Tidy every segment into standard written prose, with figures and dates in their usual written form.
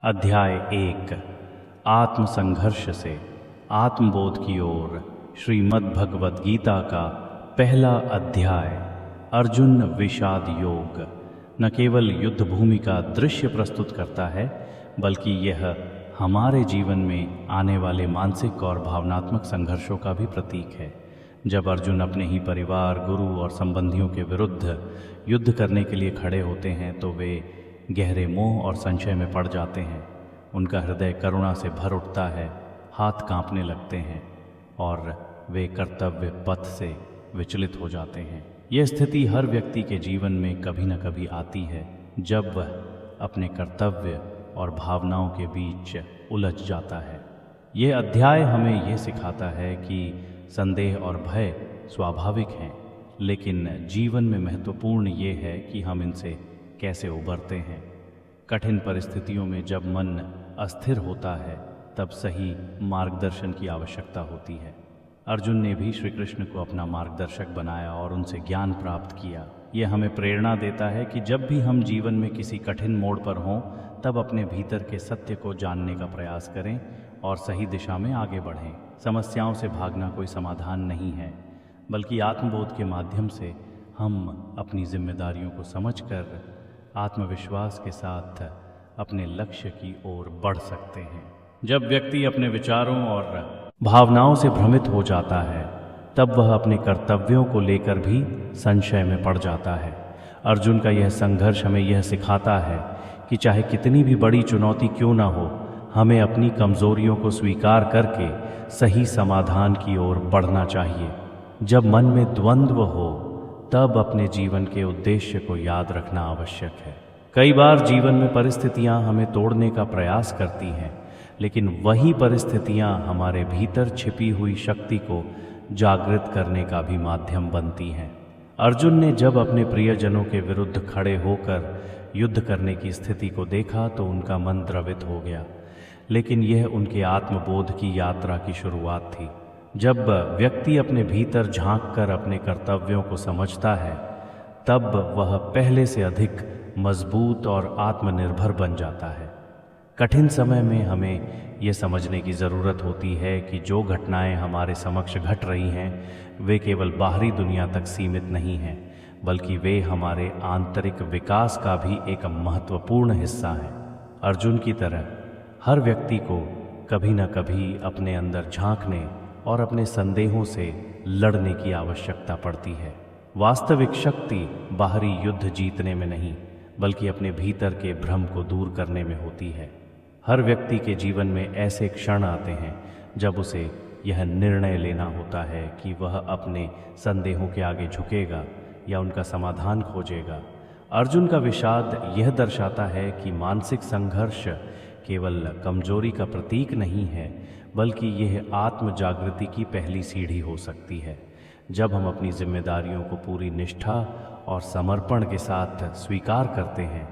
अध्याय 1 आत्म संघर्ष से आत्मबोध की ओर श्रीमद् भगवद गीता का पहला अध्याय अर्जुन विषाद योग न केवल युद्ध भूमि का दृश्य प्रस्तुत करता है बल्कि यह हमारे जीवन में आने वाले मानसिक और भावनात्मक संघर्षों का भी प्रतीक है। जब अर्जुन अपने ही परिवार, गुरु और संबंधियों के विरुद्ध युद्ध करने के लिए खड़े होते हैं तो वे गहरे मोह और संशय में पड़ जाते हैं। उनका हृदय करुणा से भर उठता है, हाथ कांपने लगते हैं और वे कर्तव्य पथ से विचलित हो जाते हैं। यह स्थिति हर व्यक्ति के जीवन में कभी न कभी आती है जब वह अपने कर्तव्य और भावनाओं के बीच उलझ जाता है। यह अध्याय हमें यह सिखाता है कि संदेह और भय स्वाभाविक हैं, लेकिन जीवन में महत्वपूर्ण ये है कि हम इनसे कैसे उबरते हैं। कठिन परिस्थितियों में जब मन अस्थिर होता है तब सही मार्गदर्शन की आवश्यकता होती है। अर्जुन ने भी श्री कृष्ण को अपना मार्गदर्शक बनाया और उनसे ज्ञान प्राप्त किया। यह हमें प्रेरणा देता है कि जब भी हम जीवन में किसी कठिन मोड़ पर हों तब अपने भीतर के सत्य को जानने का प्रयास करें और सही दिशा में आगे बढ़ें। समस्याओं से भागना कोई समाधान नहीं है, बल्कि आत्मबोध के माध्यम से हम अपनी जिम्मेदारियों को समझकर आत्मविश्वास के साथ अपने लक्ष्य की ओर बढ़ सकते हैं। जब व्यक्ति अपने विचारों और भावनाओं से भ्रमित हो जाता है तब वह अपने कर्तव्यों को लेकर भी संशय में पड़ जाता है। अर्जुन का यह संघर्ष हमें यह सिखाता है कि चाहे कितनी भी बड़ी चुनौती क्यों ना हो, हमें अपनी कमजोरियों को स्वीकार करके सही समाधान की ओर बढ़ना चाहिए। जब मन में द्वंद्व हो तब अपने जीवन के उद्देश्य को याद रखना आवश्यक है। कई बार जीवन में परिस्थितियां हमें तोड़ने का प्रयास करती हैं, लेकिन वही परिस्थितियां हमारे भीतर छिपी हुई शक्ति को जागृत करने का भी माध्यम बनती हैं। अर्जुन ने जब अपने प्रियजनों के विरुद्ध खड़े होकर युद्ध करने की स्थिति को देखा तो उनका मन द्रवित हो गया, लेकिन यह उनके आत्मबोध की यात्रा की शुरुआत थी। जब व्यक्ति अपने भीतर झांककर अपने कर्तव्यों को समझता है तब वह पहले से अधिक मजबूत और आत्मनिर्भर बन जाता है। कठिन समय में हमें यह समझने की ज़रूरत होती है कि जो घटनाएं हमारे समक्ष घट रही हैं वे केवल बाहरी दुनिया तक सीमित नहीं हैं, बल्कि वे हमारे आंतरिक विकास का भी एक महत्वपूर्ण हिस्सा हैं। अर्जुन की तरह हर व्यक्ति को कभी न कभी अपने अंदर झांकने और अपने संदेहों से लड़ने की आवश्यकता पड़ती है। वास्तविक शक्ति बाहरी युद्ध जीतने में नहीं, बल्कि अपने भीतर के भ्रम को दूर करने में होती है। हर व्यक्ति के जीवन में ऐसे क्षण आते हैं जब उसे यह निर्णय लेना होता है कि वह अपने संदेहों के आगे झुकेगा या उनका समाधान खोजेगा। अर्जुन का विषाद यह दर्शाता है कि मानसिक संघर्ष केवल कमजोरी का प्रतीक नहीं है, बल्कि यह आत्म जागृति की पहली सीढ़ी हो सकती है। जब हम अपनी जिम्मेदारियों को पूरी निष्ठा और समर्पण के साथ स्वीकार करते हैं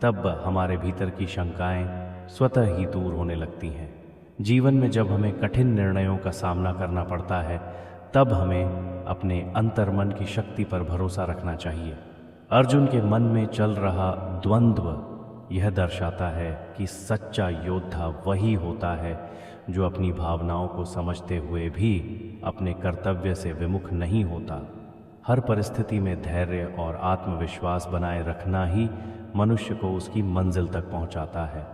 तब हमारे भीतर की शंकाएं स्वतः ही दूर होने लगती हैं। जीवन में जब हमें कठिन निर्णयों का सामना करना पड़ता है तब हमें अपने अंतर्मन की शक्ति पर भरोसा रखना चाहिए। अर्जुन के मन में चल रहा द्वंद्व यह दर्शाता है कि सच्चा योद्धा वही होता है जो अपनी भावनाओं को समझते हुए भी अपने कर्तव्य से विमुख नहीं होता। हर परिस्थिति में धैर्य और आत्मविश्वास बनाए रखना ही मनुष्य को उसकी मंजिल तक पहुंचाता है।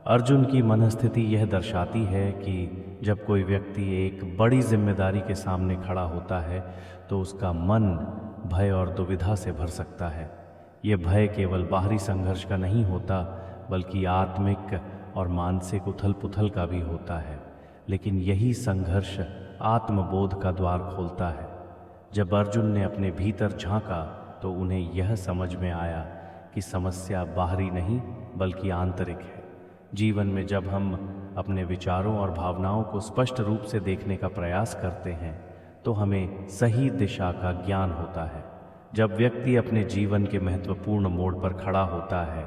अर्जुन की मनस्थिति यह दर्शाती है कि जब कोई व्यक्ति एक बड़ी जिम्मेदारी के सामने खड़ा होता है तो उसका मन भय और दुविधा से भर सकता है। ये भय केवल बाहरी संघर्ष का नहीं होता, बल्कि आत्मिक और मानसिक उथल पुथल का भी होता है। लेकिन यही संघर्ष आत्मबोध का द्वार खोलता है। जब अर्जुन ने अपने भीतर झांका तो उन्हें यह समझ में आया कि समस्या बाहरी नहीं बल्कि आंतरिक है। जीवन में जब हम अपने विचारों और भावनाओं को स्पष्ट रूप से देखने का प्रयास करते हैं तो हमें सही दिशा का ज्ञान होता है। जब व्यक्ति अपने जीवन के महत्वपूर्ण मोड़ पर खड़ा होता है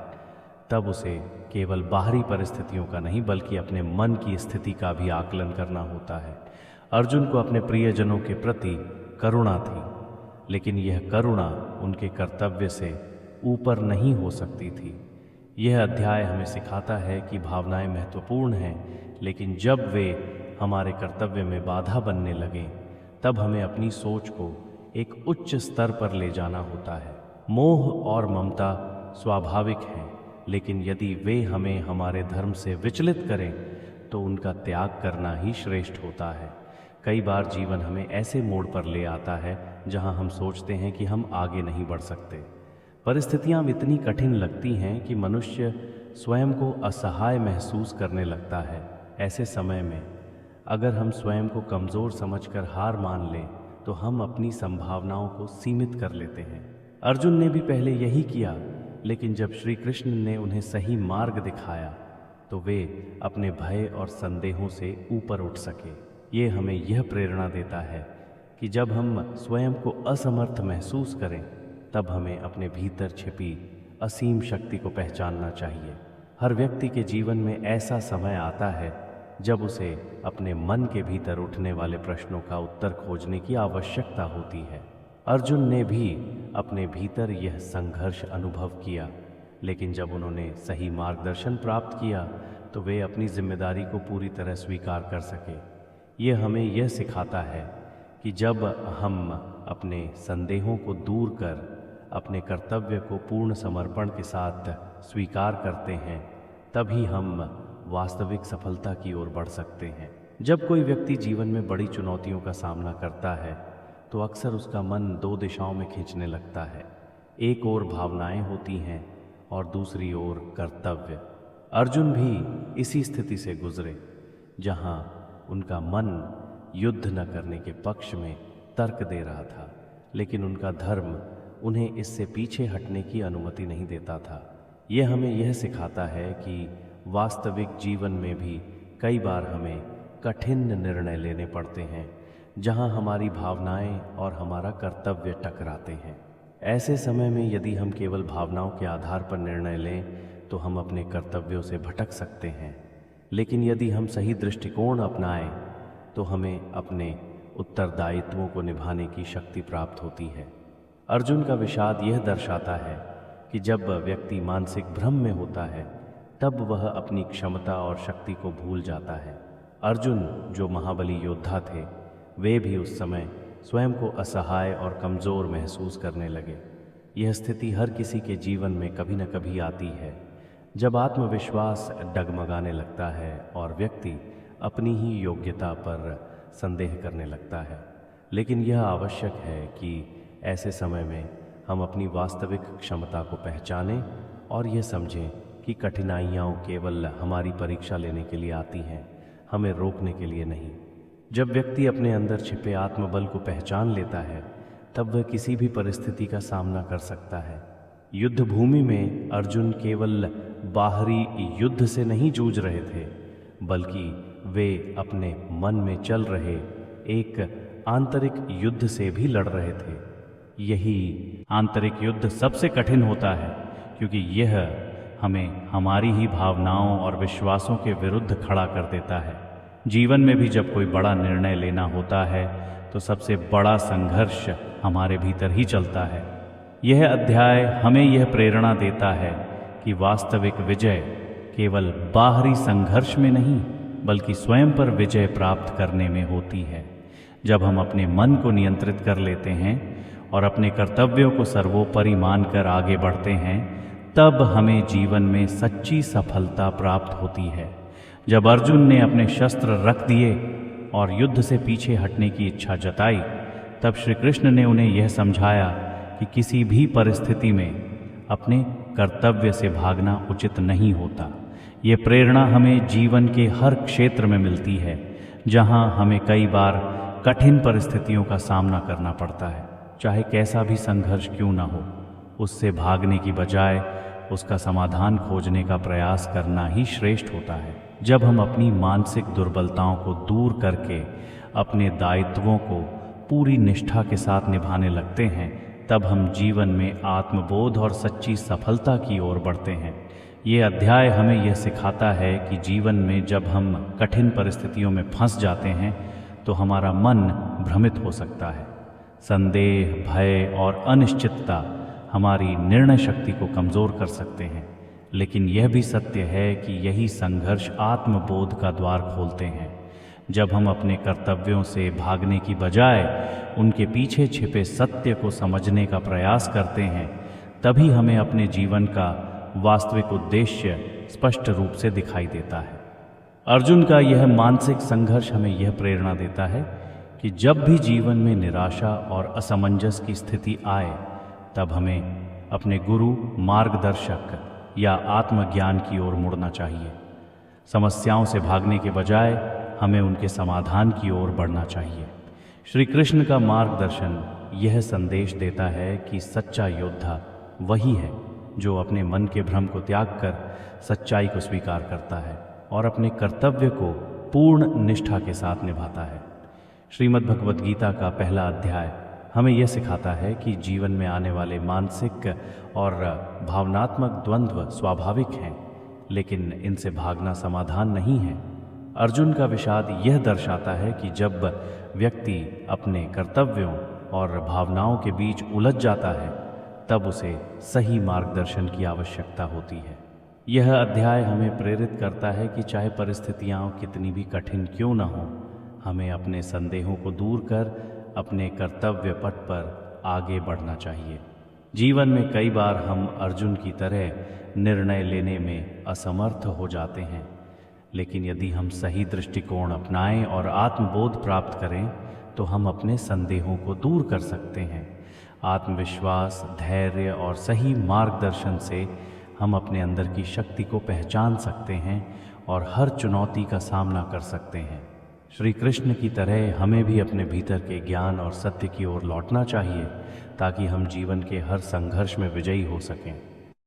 तब उसे केवल बाहरी परिस्थितियों का नहीं बल्कि अपने मन की स्थिति का भी आकलन करना होता है। अर्जुन को अपने प्रियजनों के प्रति करुणा थी, लेकिन यह करुणा उनके कर्तव्य से ऊपर नहीं हो सकती थी। यह अध्याय हमें सिखाता है कि भावनाएं महत्वपूर्ण हैं, लेकिन जब वे हमारे कर्तव्य में बाधा बनने लगें तब हमें अपनी सोच को एक उच्च स्तर पर ले जाना होता है। मोह और ममता स्वाभाविक हैं, लेकिन यदि वे हमें हमारे धर्म से विचलित करें तो उनका त्याग करना ही श्रेष्ठ होता है। कई बार जीवन हमें ऐसे मोड़ पर ले आता है जहां हम सोचते हैं कि हम आगे नहीं बढ़ सकते। परिस्थितियां इतनी कठिन लगती हैं कि मनुष्य स्वयं को असहाय महसूस करने लगता है। ऐसे समय में अगर हम स्वयं को कमज़ोर समझकर हार मान लें तो हम अपनी संभावनाओं को सीमित कर लेते हैं। अर्जुन ने भी पहले यही किया, लेकिन जब श्री कृष्ण ने उन्हें सही मार्ग दिखाया तो वे अपने भय और संदेहों से ऊपर उठ सके। ये हमें यह प्रेरणा देता है कि जब हम स्वयं को असमर्थ महसूस करें तब हमें अपने भीतर छिपी असीम शक्ति को पहचानना चाहिए। हर व्यक्ति के जीवन में ऐसा समय आता है जब उसे अपने मन के भीतर उठने वाले प्रश्नों का उत्तर खोजने की आवश्यकता होती है। अर्जुन ने भी अपने भीतर यह संघर्ष अनुभव किया, लेकिन जब उन्होंने सही मार्गदर्शन प्राप्त किया तो वे अपनी जिम्मेदारी को पूरी तरह स्वीकार कर सके। यह हमें यह सिखाता है कि जब हम अपने संदेहों को दूर कर अपने कर्तव्य को पूर्ण समर्पण के साथ स्वीकार करते हैं तभी हम वास्तविक सफलता की ओर बढ़ सकते हैं। जब कोई व्यक्ति जीवन में बड़ी चुनौतियों का सामना करता है तो अक्सर उसका मन दो दिशाओं में खींचने लगता है। एक ओर भावनाएं होती हैं और दूसरी ओर कर्तव्य। अर्जुन भी इसी स्थिति से गुजरे जहां उनका मन युद्ध न करने के पक्ष में तर्क दे रहा था, लेकिन उनका धर्म उन्हें इससे पीछे हटने की अनुमति नहीं देता था। यह हमें यह सिखाता है कि वास्तविक जीवन में भी कई बार हमें कठिन निर्णय लेने पड़ते हैं जहां हमारी भावनाएं और हमारा कर्तव्य टकराते हैं। ऐसे समय में यदि हम केवल भावनाओं के आधार पर निर्णय लें तो हम अपने कर्तव्यों से भटक सकते हैं, लेकिन यदि हम सही दृष्टिकोण अपनाएं तो हमें अपने उत्तरदायित्वों को निभाने की शक्ति प्राप्त होती है। अर्जुन का विषाद यह दर्शाता है कि जब व्यक्ति मानसिक भ्रम में होता है तब वह अपनी क्षमता और शक्ति को भूल जाता है। अर्जुन जो महाबली योद्धा थे, वे भी उस समय स्वयं को असहाय और कमज़ोर महसूस करने लगे। यह स्थिति हर किसी के जीवन में कभी न कभी आती है, जब आत्मविश्वास डगमगाने लगता है और व्यक्ति अपनी ही योग्यता पर संदेह करने लगता है। लेकिन यह आवश्यक है कि ऐसे समय में हम अपनी वास्तविक क्षमता को पहचानें और यह समझें कि कठिनाइयाँ केवल हमारी परीक्षा लेने के लिए आती हैं, हमें रोकने के लिए नहीं। जब व्यक्ति अपने अंदर छिपे आत्मबल को पहचान लेता है तब वह किसी भी परिस्थिति का सामना कर सकता है। युद्ध भूमि में अर्जुन केवल बाहरी युद्ध से नहीं जूझ रहे थे, बल्कि वे अपने मन में चल रहे एक आंतरिक युद्ध से भी लड़ रहे थे। यही आंतरिक युद्ध सबसे कठिन होता है, क्योंकि यह हमें हमारी ही भावनाओं और विश्वासों के विरुद्ध खड़ा कर देता है। जीवन में भी जब कोई बड़ा निर्णय लेना होता है तो सबसे बड़ा संघर्ष हमारे भीतर ही चलता है। यह अध्याय हमें यह प्रेरणा देता है कि वास्तविक विजय केवल बाहरी संघर्ष में नहीं बल्कि स्वयं पर विजय प्राप्त करने में होती है। जब हम अपने मन को नियंत्रित कर लेते हैं और अपने कर्तव्यों को सर्वोपरि मानकर आगे बढ़ते हैं तब हमें जीवन में सच्ची सफलता प्राप्त होती है। जब अर्जुन ने अपने शस्त्र रख दिए और युद्ध से पीछे हटने की इच्छा जताई तब श्री कृष्ण ने उन्हें यह समझाया कि किसी भी परिस्थिति में अपने कर्तव्य से भागना उचित नहीं होता। ये प्रेरणा हमें जीवन के हर क्षेत्र में मिलती है जहां हमें कई बार कठिन परिस्थितियों का सामना करना पड़ता है। चाहे कैसा भी संघर्ष क्यों ना हो, उससे भागने की बजाय उसका समाधान खोजने का प्रयास करना ही श्रेष्ठ होता है। जब हम अपनी मानसिक दुर्बलताओं को दूर करके अपने दायित्वों को पूरी निष्ठा के साथ निभाने लगते हैं तब हम जीवन में आत्मबोध और सच्ची सफलता की ओर बढ़ते हैं। ये अध्याय हमें यह सिखाता है कि जीवन में जब हम कठिन परिस्थितियों में फंस जाते हैं तो हमारा मन भ्रमित हो सकता है। संदेह, भय और अनिश्चितता हमारी निर्णय शक्ति को कमज़ोर कर सकते हैं। लेकिन यह भी सत्य है कि यही संघर्ष आत्मबोध का द्वार खोलते हैं। जब हम अपने कर्तव्यों से भागने की बजाय उनके पीछे छिपे सत्य को समझने का प्रयास करते हैं, तभी हमें अपने जीवन का वास्तविक उद्देश्य स्पष्ट रूप से दिखाई देता है। अर्जुन का यह मानसिक संघर्ष हमें यह प्रेरणा देता है कि जब भी जीवन में निराशा और असमंजस की स्थिति आए, तब हमें अपने गुरु, मार्गदर्शक या आत्मज्ञान की ओर मुड़ना चाहिए। समस्याओं से भागने के बजाय हमें उनके समाधान की ओर बढ़ना चाहिए। श्री कृष्ण का मार्गदर्शन यह संदेश देता है कि सच्चा योद्धा वही है जो अपने मन के भ्रम को त्याग कर सच्चाई को स्वीकार करता है और अपने कर्तव्य को पूर्ण निष्ठा के साथ निभाता है। श्रीमद् भगवद गीता का पहला अध्याय हमें यह सिखाता है कि जीवन में आने वाले मानसिक और भावनात्मक द्वंद्व स्वाभाविक हैं, लेकिन इनसे भागना समाधान नहीं है। अर्जुन का विषाद यह दर्शाता है कि जब व्यक्ति अपने कर्तव्यों और भावनाओं के बीच उलझ जाता है, तब उसे सही मार्गदर्शन की आवश्यकता होती है। यह अध्याय हमें प्रेरित करता है कि चाहे परिस्थितियाँ कितनी भी कठिन क्यों न हों, हमें अपने संदेहों को दूर कर अपने कर्तव्य पथ पर आगे बढ़ना चाहिए। जीवन में कई बार हम अर्जुन की तरह निर्णय लेने में असमर्थ हो जाते हैं, लेकिन यदि हम सही दृष्टिकोण अपनाएं और आत्मबोध प्राप्त करें, तो हम अपने संदेहों को दूर कर सकते हैं। आत्मविश्वास, धैर्य और सही मार्गदर्शन से हम अपने अंदर की शक्ति को पहचान सकते हैं और हर चुनौती का सामना कर सकते हैं। श्री कृष्ण की तरह हमें भी अपने भीतर के ज्ञान और सत्य की ओर लौटना चाहिए, ताकि हम जीवन के हर संघर्ष में विजयी हो सकें।